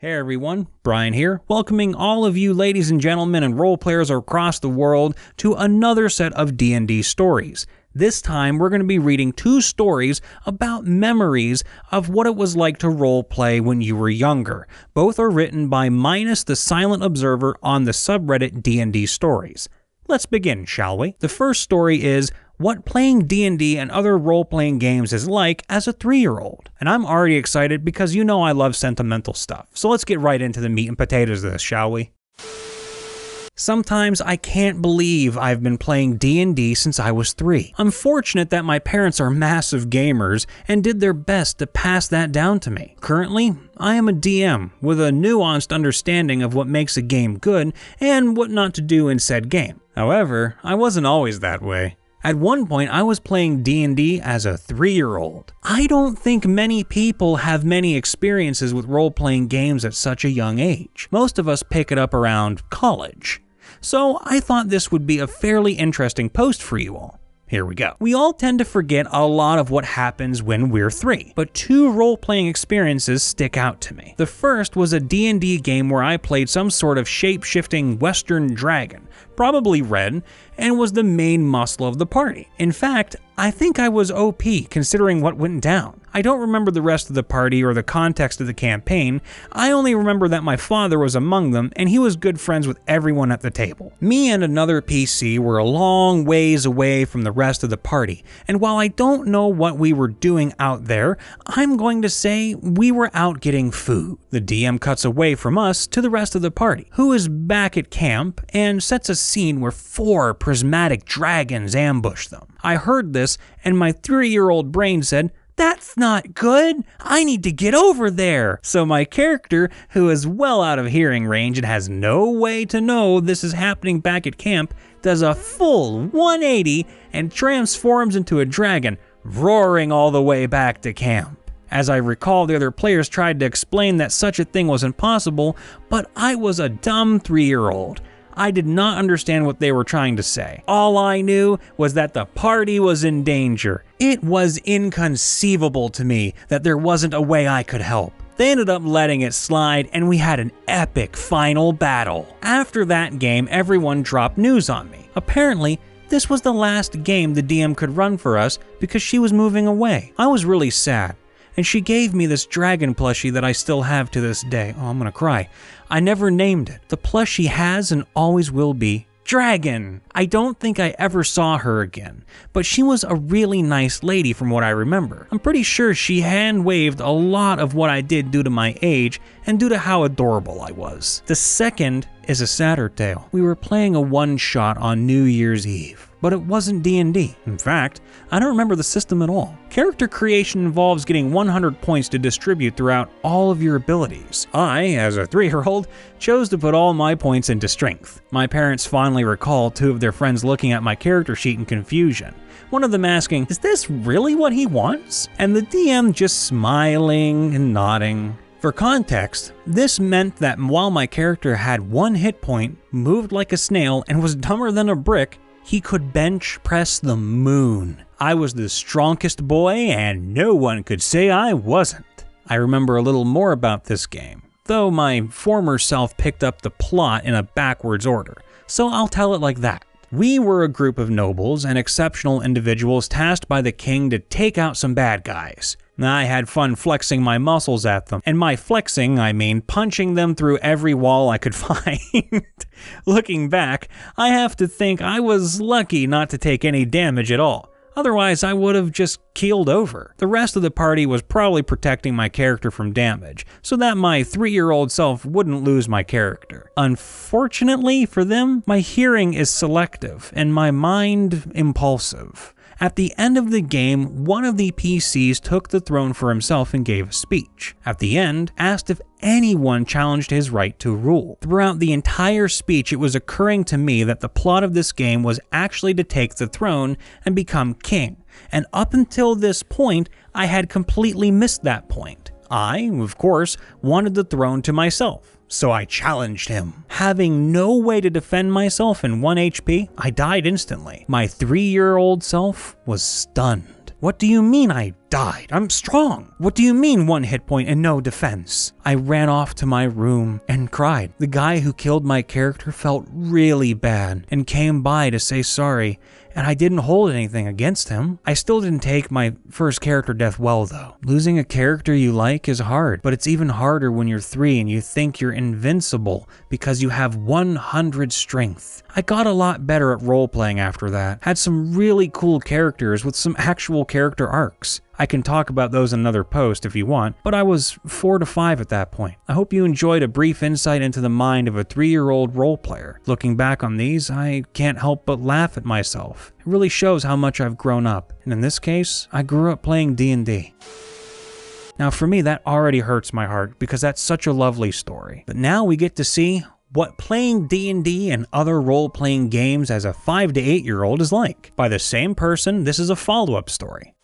Hey everyone, Brian here, welcoming all of you ladies and gentlemen and role players across the world to another set of D&D stories. This time we're going to be reading two stories about memories of what it was like to role play when you were younger. Both are written by Minus the Silent Observer on the subreddit DnDStories. Let's begin, shall we? The first story is what playing D&D and other role-playing games is like as a 3-year-old. And I'm already excited because you know I love sentimental stuff. So let's get right into the meat and potatoes of this, shall we? Sometimes I can't believe I've been playing D&D since I was 3. I'm fortunate that my parents are massive gamers and did their best to pass that down to me. Currently, I am a DM with a nuanced understanding of what makes a game good and what not to do in said game. However, I wasn't always that way. At one point, I was playing D&D as a 3-year-old. I don't think many people have many experiences with role-playing games at such a young age. Most of us pick it up around college. So I thought this would be a fairly interesting post for you all. Here we go. We all tend to forget a lot of what happens when we're 3, but 2 role-playing experiences stick out to me. The first was a D&D game where I played some sort of shape-shifting Western dragon, probably red, and was the main muscle of the party. In fact, I think I was OP considering what went down. I don't remember the rest of the party or the context of the campaign. I only remember that my father was among them and he was good friends with everyone at the table. Me and another PC were a long ways away from the rest of the party, and while I don't know what we were doing out there, I'm going to say we were out getting food. The DM cuts away from us to the rest of the party, who is back at camp and sets a scene where 4 prismatic dragons ambush them. I heard this and my 3-year-old brain said, "That's not good. I need to get over there." So my character, who is well out of hearing range and has no way to know this is happening back at camp, does a full 180 and transforms into a dragon, roaring all the way back to camp. As I recall, the other players tried to explain that such a thing wasn't possible, but I was a dumb 3-year-old. I did not understand what they were trying to say. All I knew was that the party was in danger. It was inconceivable to me that there wasn't a way I could help. They ended up letting it slide and we had an epic final battle. After that game, everyone dropped news on me. Apparently, this was the last game the DM could run for us because she was moving away. I was really sad. And she gave me this dragon plushie that I still have to this day. Oh, I'm gonna cry. I never named it. The plushie has and always will be Dragon. I don't think I ever saw her again, but she was a really nice lady from what I remember. I'm pretty sure she hand-waved a lot of what I did due to my age and due to how adorable I was. The second is a sadder tale. We were playing a one-shot on New Year's Eve, but it wasn't D&D. In fact, I don't remember the system at all. Character creation involves getting 100 points to distribute throughout all of your abilities. I, as a 3-year-old, chose to put all my points into strength. My parents fondly recall 2 of their friends looking at my character sheet in confusion. One of them asking, "Is this really what he wants?" And the DM just smiling and nodding. For context, this meant that while my character had 1 hit point, moved like a snail, and was dumber than a brick, he could bench press the moon. I was the strongest boy and no one could say I wasn't. I remember a little more about this game, though my former self picked up the plot in a backwards order, so I'll tell it like that. We were a group of nobles and exceptional individuals tasked by the king to take out some bad guys. I had fun flexing my muscles at them, and by flexing I mean punching them through every wall I could find. Looking back, I have to think I was lucky not to take any damage at all. Otherwise, I would have just keeled over. The rest of the party was probably protecting my character from damage, so that my 3-year-old self wouldn't lose my character. Unfortunately for them, my hearing is selective and my mind impulsive. At the end of the game, one of the PCs took the throne for himself and gave a speech. At the end, asked if anyone challenged his right to rule. Throughout the entire speech, it was occurring to me that the plot of this game was actually to take the throne and become king. And up until this point, I had completely missed that point. I, of course, wanted the throne to myself. So I challenged him. Having no way to defend myself in 1 HP, I died instantly. My 3-year-old self was stunned. What do you mean I died? I'm strong. What do you mean 1 hit point and no defense? I ran off to my room and cried. The guy who killed my character felt really bad and came by to say sorry, and I didn't hold anything against him. I still didn't take my first character death well though. Losing a character you like is hard, but it's even harder when you're 3 and you think you're invincible because you have 100 strength. I got a lot better at role-playing after that. Had some really cool characters with some actual character arcs. I can talk about those in another post if you want, but I was 4 to 5 at that point. I hope you enjoyed a brief insight into the mind of a 3-year-old role player. Looking back on these, I can't help but laugh at myself. It really shows how much I've grown up, and in this case, I grew up playing D&D. Now for me, that already hurts my heart because that's such a lovely story. But now we get to see what playing D&D and other role-playing games as a 5 to 8-year-old is like. By the same person, this is a follow-up story.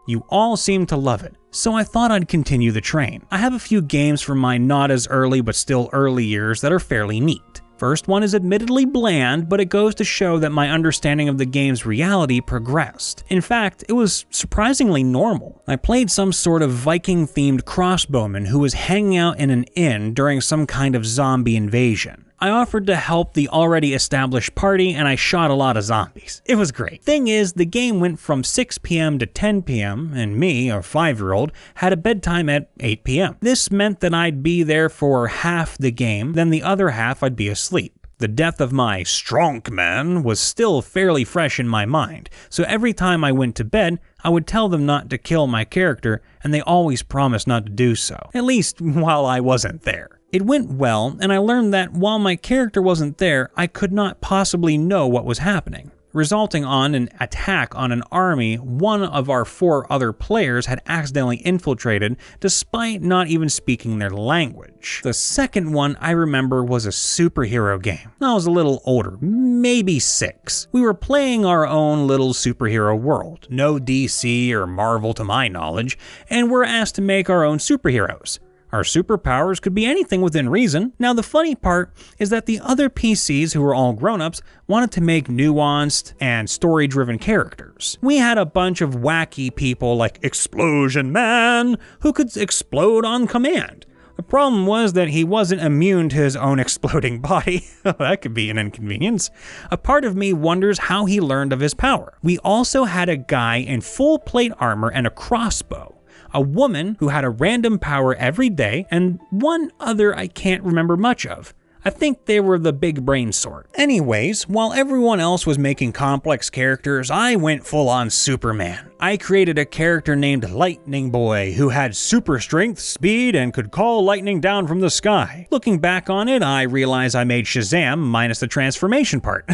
You all seem to love it, so I thought I'd continue the train. I have a few games from my not as early but still early years that are fairly neat. First one is admittedly bland, but it goes to show that my understanding of the game's reality progressed. In fact, it was surprisingly normal. I played some sort of Viking-themed crossbowman who was hanging out in an inn during some kind of zombie invasion. I offered to help the already established party and I shot a lot of zombies. It was great. Thing is, the game went from 6 p.m. to 10 p.m. and me, a 5-year-old, had a bedtime at 8 p.m. This meant that I'd be there for half the game, then the other half I'd be asleep. The death of my strong man was still fairly fresh in my mind, so every time I went to bed, I would tell them not to kill my character, and they always promised not to do so, at least while I wasn't there. It went well, and I learned that while my character wasn't there, I could not possibly know what was happening, resulting on an attack on an army one of our 4 other players had accidentally infiltrated despite not even speaking their language. The second one I remember was a superhero game. I was a little older, maybe 6. We were playing our own little superhero world, no DC or Marvel to my knowledge, and we're asked to make our own superheroes. Our superpowers could be anything within reason. Now the funny part is that the other PCs, who were all grown-ups, wanted to make nuanced and story-driven characters. We had a bunch of wacky people like Explosion Man, who could explode on command. The problem was that he wasn't immune to his own exploding body. That could be an inconvenience. A part of me wonders how he learned of his power. We also had a guy in full plate armor and a crossbow, a woman who had a random power every day, and one other I can't remember much of. I think they were the big brain sort. Anyways, while everyone else was making complex characters, I went full on Superman. I created a character named Lightning Boy who had super strength, speed, and could call lightning down from the sky. Looking back on it, I realize I made Shazam minus the transformation part.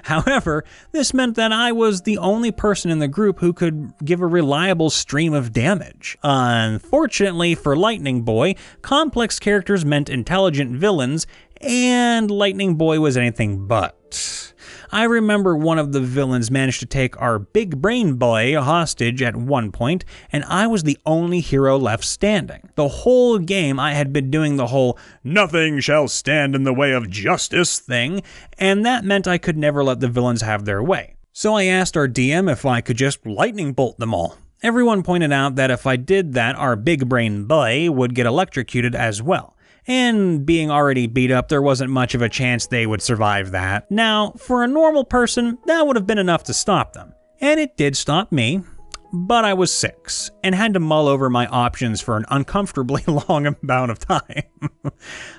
However, this meant that I was the only person in the group who could give a reliable stream of damage. Unfortunately for Lightning Boy, complex characters meant intelligent villains, and Lightning Boy was anything but. I remember one of the villains managed to take our big brain boy hostage at one point, and I was the only hero left standing. The whole game I had been doing the whole "nothing shall stand in the way of justice" thing, and that meant I could never let the villains have their way. So I asked our DM if I could just lightning bolt them all. Everyone pointed out that if I did that, our big brain boy would get electrocuted as well. And being already beat up, there wasn't much of a chance they would survive that. Now, for a normal person, that would have been enough to stop them. And it did stop me, but I was 6, and had to mull over my options for an uncomfortably long amount of time.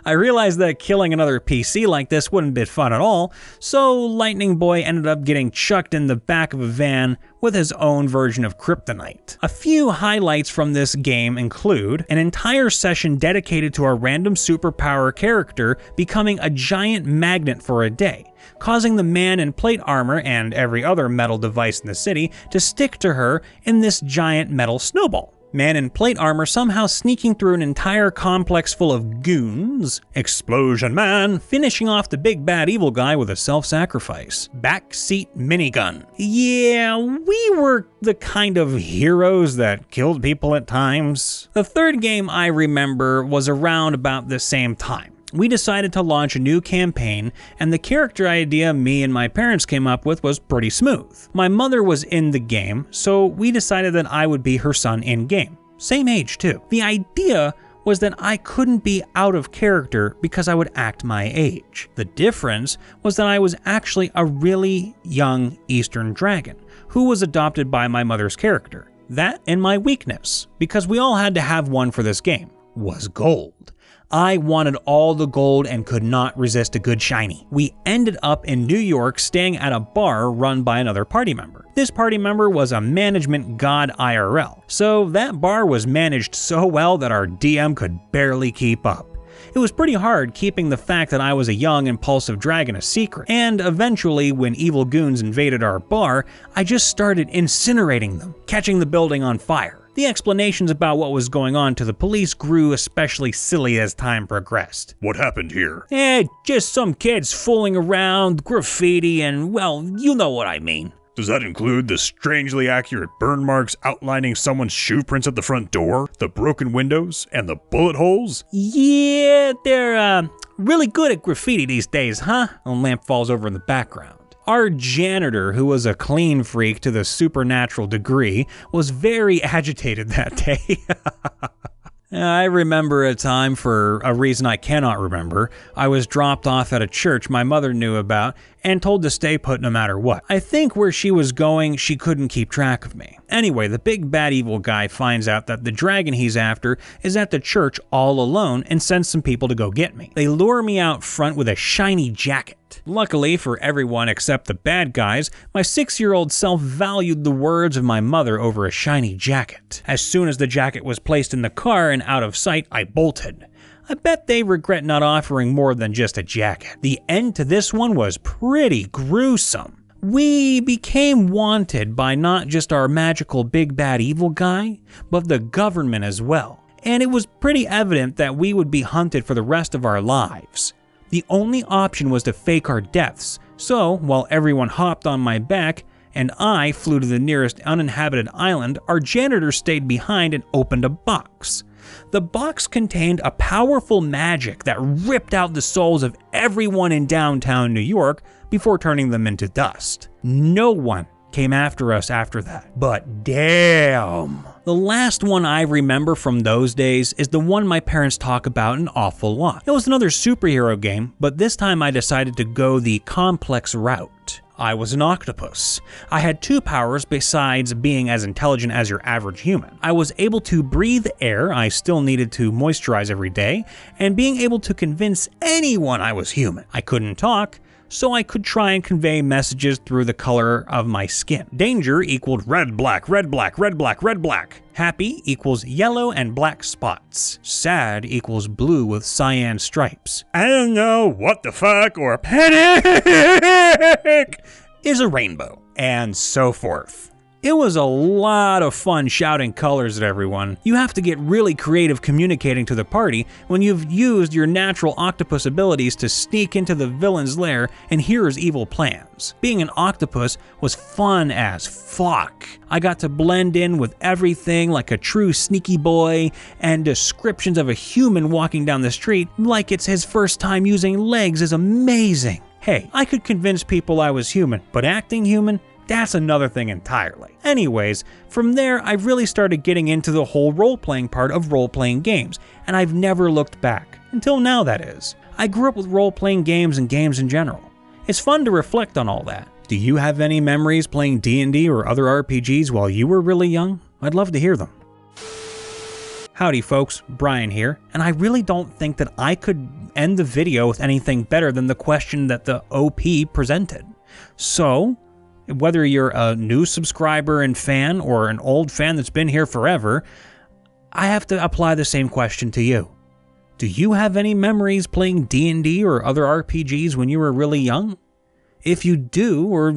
I realized that killing another PC like this wouldn't be fun at all, so Lightning Boy ended up getting chucked in the back of a van with his own version of kryptonite. A few highlights from this game include an entire session dedicated to our random superpower character becoming a giant magnet for a day, causing the man in plate armor and every other metal device in the city to stick to her in this giant metal snowball. Man in plate armor somehow sneaking through an entire complex full of goons. Explosion Man finishing off the big bad evil guy with a self-sacrifice. Backseat minigun. Yeah, we were the kind of heroes that killed people at times. The third game I remember was around about the same time. we decided to launch a new campaign, and the character idea me and my parents came up with was pretty smooth. My mother was in the game, so we decided that I would be her son in-game. Same age too. The idea was that I couldn't be out of character because I would act my age. The difference was that I was actually a really young Eastern dragon who was adopted by my mother's character. That and my weakness, because we all had to have one for this game, was gold. I wanted all the gold and could not resist a good shiny. We ended up in New York staying at a bar run by another party member. This party member was a management god IRL, so that bar was managed so well that our DM could barely keep up. It was pretty hard keeping the fact that I was a young, impulsive dragon a secret, and eventually when evil goons invaded our bar, I just started incinerating them, catching the building on fire. The explanations about what was going on to the police grew especially silly as time progressed. What happened here? Just some kids fooling around, graffiti, and well, you know what I mean. Does that include the strangely accurate burn marks outlining someone's shoe prints at the front door, the broken windows, and the bullet holes? Yeah, they're really good at graffiti these days, huh? A lamp falls over in the background. Our janitor, who was a clean freak to the supernatural degree, was very agitated that day. I remember a time, for a reason I cannot remember, I was dropped off at a church my mother knew about and told to stay put no matter what. I think where she was going, she couldn't keep track of me. Anyway, the big bad evil guy finds out that the dragon he's after is at the church all alone and sends some people to go get me. They lure me out front with a shiny jacket. Luckily for everyone except the bad guys, my 6-year-old self valued the words of my mother over a shiny jacket. As soon as the jacket was placed in the car and out of sight, I bolted. I bet they regret not offering more than just a jacket. The end to this one was pretty gruesome. We became wanted by not just our magical big bad evil guy, but the government as well. And it was pretty evident that we would be hunted for the rest of our lives. The only option was to fake our deaths, so while everyone hopped on my back and I flew to the nearest uninhabited island, our janitor stayed behind and opened a box. The box contained a powerful magic that ripped out the souls of everyone in downtown New York before turning them into dust. No one came after us after that. But damn! The last one I remember from those days is the one my parents talk about an awful lot. It was another superhero game, but this time I decided to go the complex route. I was an octopus. I had 2 powers besides being as intelligent as your average human. I was able to breathe air, I still needed to moisturize every day, and being able to convince anyone I was human. I couldn't talk, so I could try and convey messages through the color of my skin. Danger equaled red, black, red, black, red, black, red, black. Happy equals yellow and black spots. Sad equals blue with cyan stripes. I don't know what the fuck or panic is a rainbow, and so forth. It was a lot of fun shouting colors at everyone. You have to get really creative communicating to the party when you've used your natural octopus abilities to sneak into the villain's lair and hear his evil plans. Being an octopus was fun as fuck. I got to blend in with everything like a true sneaky boy, and descriptions of a human walking down the street like it's his first time using legs is amazing. Hey, I could convince people I was human, but acting human? That's another thing entirely. Anyways, from there I really started getting into the whole role-playing part of role-playing games, and I've never looked back. Until now, that is. I grew up with role-playing games and games in general. It's fun to reflect on all that. Do you have any memories playing D&D or other RPGs while you were really young? I'd love to hear them. Howdy folks, Brian here, and I really don't think that I could end the video with anything better than the question that the OP presented. So, whether you're a new subscriber and fan or an old fan that's been here forever, I have to apply the same question to you. Do you have any memories playing D&D or other RPGs when you were really young? If you do, or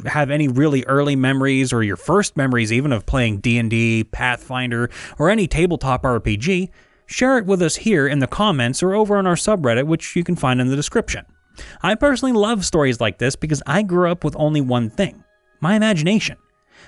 have any really early memories or your first memories even of playing D&D, Pathfinder, or any tabletop RPG, share it with us here in the comments or over on our subreddit, which you can find in the description. I personally love stories like this because I grew up with only one thing, my imagination.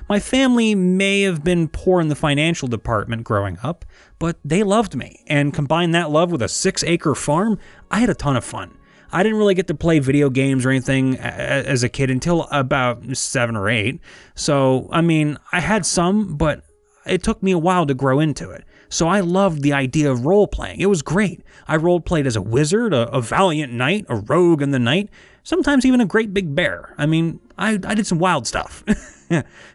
My family may have been poor in the financial department growing up, but they loved me, and combine that love with a 6-acre farm, I had a ton of fun. I didn't really get to play video games or anything as a kid until about 7 or 8, so, I mean, I had some, but it took me a while to grow into it. So I loved the idea of role-playing. It was great. I role-played as a wizard, a valiant knight, a rogue in the night, sometimes even a great big bear. I mean, I did some wild stuff.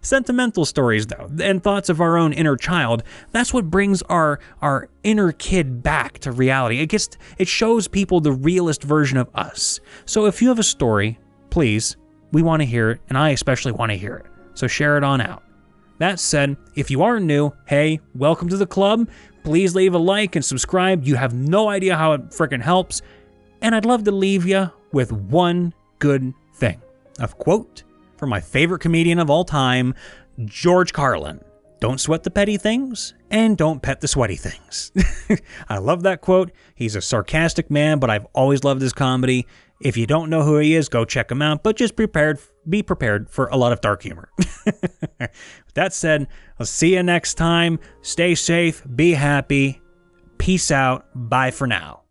Sentimental stories, though, and thoughts of our own inner child, that's what brings our inner kid back to reality. It shows people the realist version of us. So if you have a story, please, we want to hear it, and I especially want to hear it. So share it on out. That said, if you are new, hey, welcome to the club. Please leave a like and subscribe. You have no idea how it frickin' helps. And I'd love to leave you with one good thing. A quote from my favorite comedian of all time, George Carlin. Don't sweat the petty things, and don't pet the sweaty things. I love that quote. He's a sarcastic man, but I've always loved his comedy. If you don't know who he is, go check him out, but just be prepared for a lot of dark humor. With that said, I'll see you next time. Stay safe, be happy. Peace out. Bye for now.